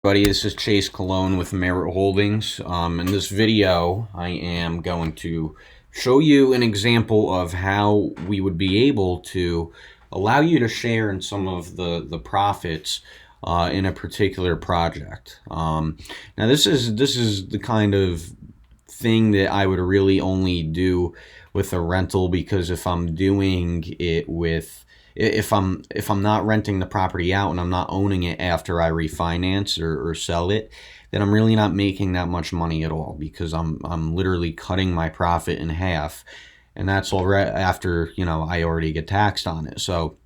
Buddy, this is Chase Cologne with Merit Holdings. In this video, I am going to show you an example of how we would be able to allow you to share in some of the profits in a particular project. Now, this is the kind of thing that I would really only do with a rental, because if I'm doing it with if I'm not renting the property out and I'm not owning it after I refinance or sell it, then I'm really not making that much money at all, because I'm literally cutting my profit in half, and that's already after I already get taxed on it. So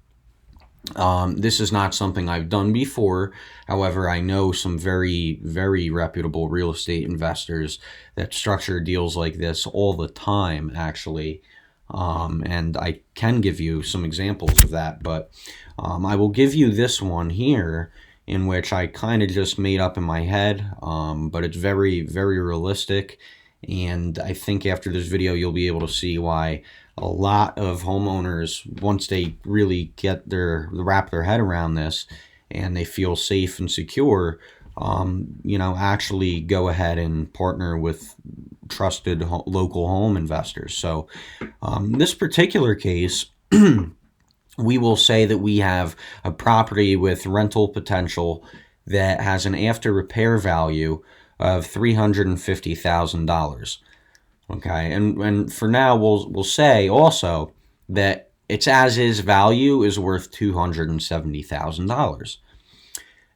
this is not something I've done before. However, I know some very, very reputable real estate investors that structure deals like this all the time, actually. And I can give you some examples of that, but I will give you this one here, in which I kind of just made up in my head, but it's very, very realistic. And I think after this video, you'll be able to see why a lot of homeowners, once they really wrap their head around this and they feel safe and secure, actually go ahead and partner with trusted local home investors. So this particular case, we will say that we have a property with rental potential that has an after repair value of $350,000. Okay, and for now we'll say also that its as is value is worth $270,000.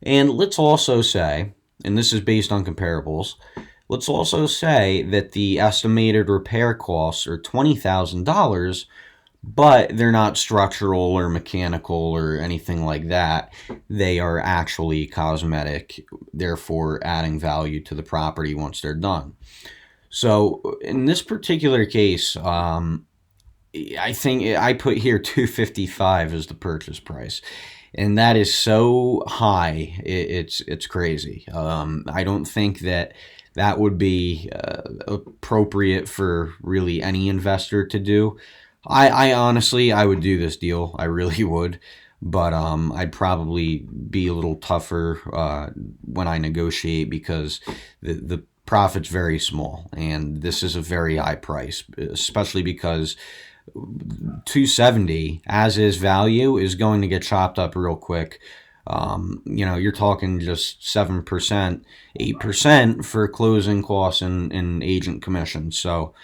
And let's also say, and this is based on comparables, let's also say that the estimated repair costs are $20,000, but they're not structural or mechanical or anything like that. They are actually cosmetic, therefore adding value to the property once they're done. So in this particular case, I think I put here 255 as the purchase price, and that is so high, it's crazy. I don't think that would be appropriate for really any investor to do. I honestly, I would do this deal. I really would. But I'd probably be a little tougher when I negotiate, because the profit's very small, and this is a very high price, especially because 270 as is value is going to get chopped up real quick. You're talking just 7%, 8% for closing costs and agent commissions. So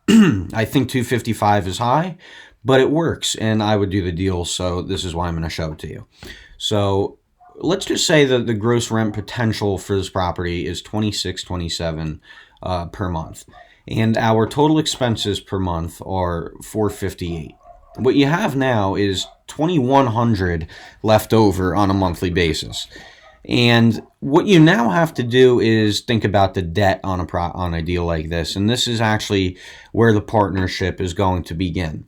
I think 255 is high, but it works, and I would do the deal. So this is why I'm going to show it to you. So let's just say that the gross rent potential for this property is $26.27 per month, and our total expenses per month are $458. What you have now is $2,100 left over on a monthly basis. And what you now have to do is think about the debt on a deal like this, and this is actually where the partnership is going to begin.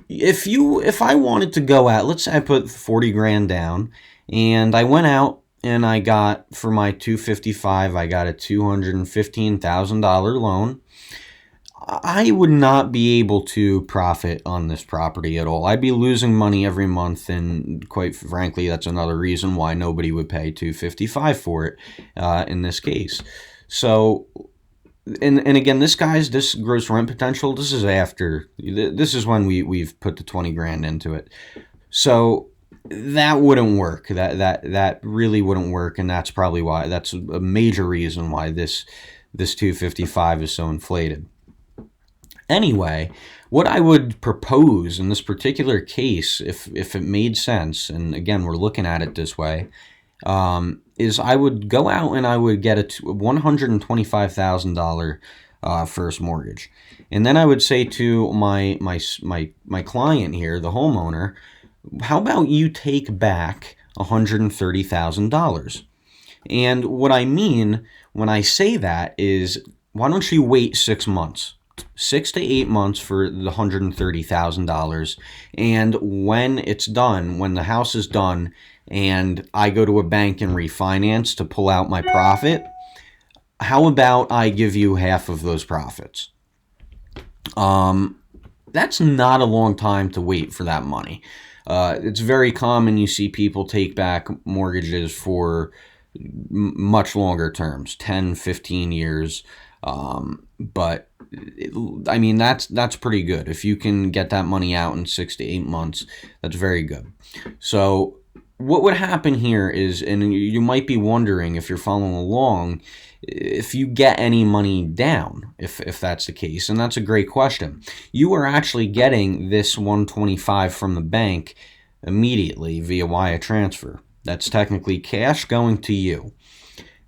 If I wanted to go out, let's say I put 40 grand down, and I went out and I got, for my 255, I got a $215,000 loan. I would not be able to profit on this property at all. I'd be losing money every month, and quite frankly, that's another reason why nobody would pay $255 for it in this case. So, and again, this gross rent potential, this is when we've put the 20 grand into it. So that wouldn't work. That really wouldn't work, and that's probably why, that's a major reason why this 255 is so inflated. Anyway, what I would propose in this particular case, if it made sense, and again, we're looking at it this way, is I would go out and I would get a $125,000 first mortgage. And then I would say to my client here, the homeowner, how about you take back $130,000? And what I mean when I say that is, why don't you wait 6 months? 6 to 8 months for the $130,000, and when it's done, when the house is done, and I go to a bank and refinance to pull out my profit, how about I give you half of those profits? That's not a long time to wait for that money. It's very common you see people take back mortgages for much longer terms, 10, 15 years. But I mean, that's pretty good. If you can get that money out in 6 to 8 months, that's very good. So what would happen here is, and you might be wondering if you're following along, if you get any money down, if that's the case, and that's a great question. You are actually getting this 125 from the bank immediately via wire transfer. That's technically cash going to you.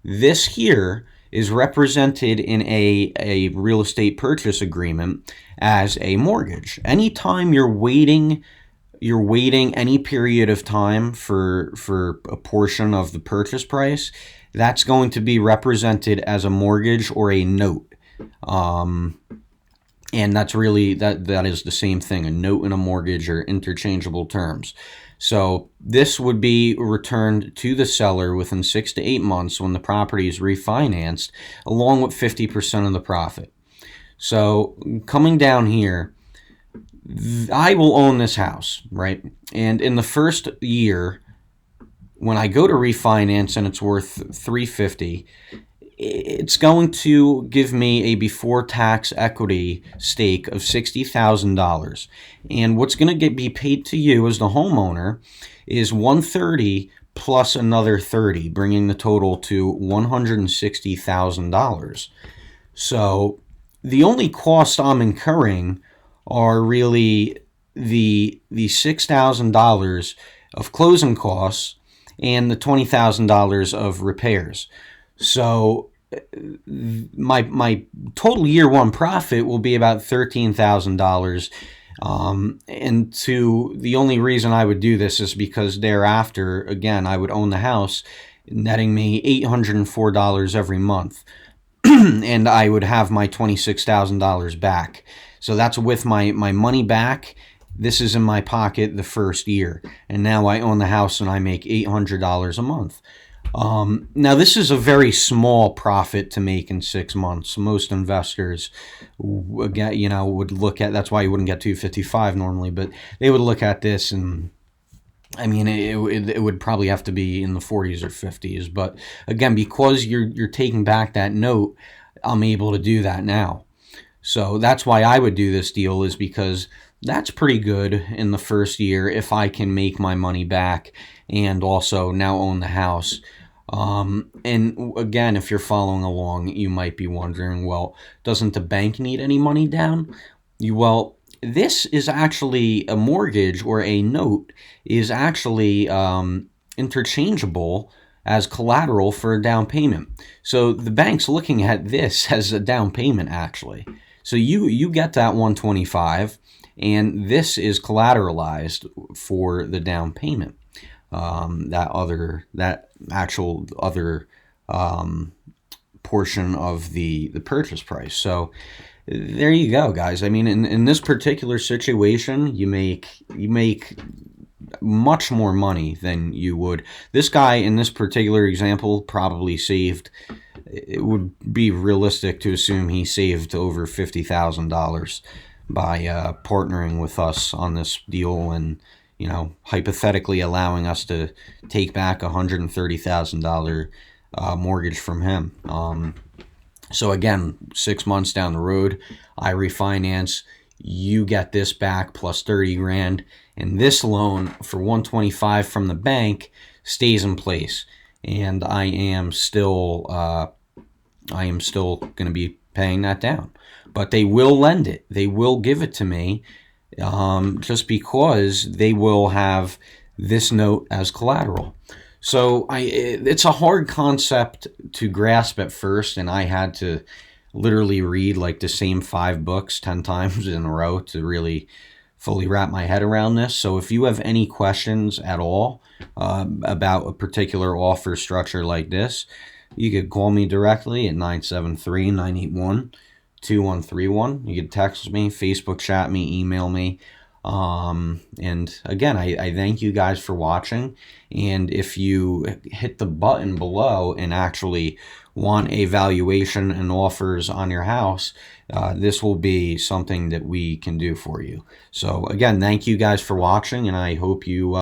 This here is represented in a real estate purchase agreement as a mortgage. Anytime you're waiting any period of time for a portion of the purchase price, that's going to be represented as a mortgage or a note. And that's really, that is the same thing. A note and a mortgage are interchangeable terms. So this would be returned to the seller within 6 to 8 months when the property is refinanced, along with 50% of the profit. So coming down here, I will own this house, right? And in the first year, when I go to refinance and it's worth $350, it's going to give me a before tax equity stake of $60,000. And what's going to be paid to you as the homeowner is $130 plus another $30, bringing the total to $160,000. So the only cost I'm incurring are really the $6,000 of closing costs and the $20,000 of repairs. So my total year one profit will be about $13,000. And the only reason I would do this is because thereafter, again, I would own the house, netting me $804 every month. And I would have my $26,000 back. So that's with my money back. This is in my pocket the first year. And now I own the house and I make $800 a month. Now, this is a very small profit to make in 6 months. Most investors, would look at, that's why you wouldn't get 255 normally, but they would look at this and, I mean, it would probably have to be in the 40s or 50s. But again, because you're taking back that note, I'm able to do that now. So that's why I would do this deal, is because that's pretty good in the first year if I can make my money back and also now own the house. And again, if you're following along, you might be wondering, well, doesn't the bank need any money down? Well, this is actually a mortgage, or a note is actually interchangeable as collateral for a down payment. So the bank's looking at this as a down payment, actually. So you get that 125, and this is collateralized for the down payment. That actual other portion of the purchase price. So there you go, guys. I mean, in this particular situation, you make much more money than you would. This guy in this particular example probably saved, it would be realistic to assume he saved over $50,000 by partnering with us on this deal, and hypothetically allowing us to take back $130,000 mortgage from him. So again, 6 months down the road, I refinance, you get this back plus 30 grand, and this loan for 125 from the bank stays in place, and I am still going to be paying that down. But they will lend it. They will give it to me, just because they will have this note as collateral. So it's a hard concept to grasp at first, and I had to literally read like the same 5 books 10 times in a row to really fully wrap my head around this. So if you have any questions at all about a particular offer structure like this, you could call me directly at 973-981-2131. You could text me, Facebook chat me, email me. And again, I thank you guys for watching. And if you hit the button below and actually want a valuation and offers on your house, this will be something that we can do for you. So again, thank you guys for watching, and I hope you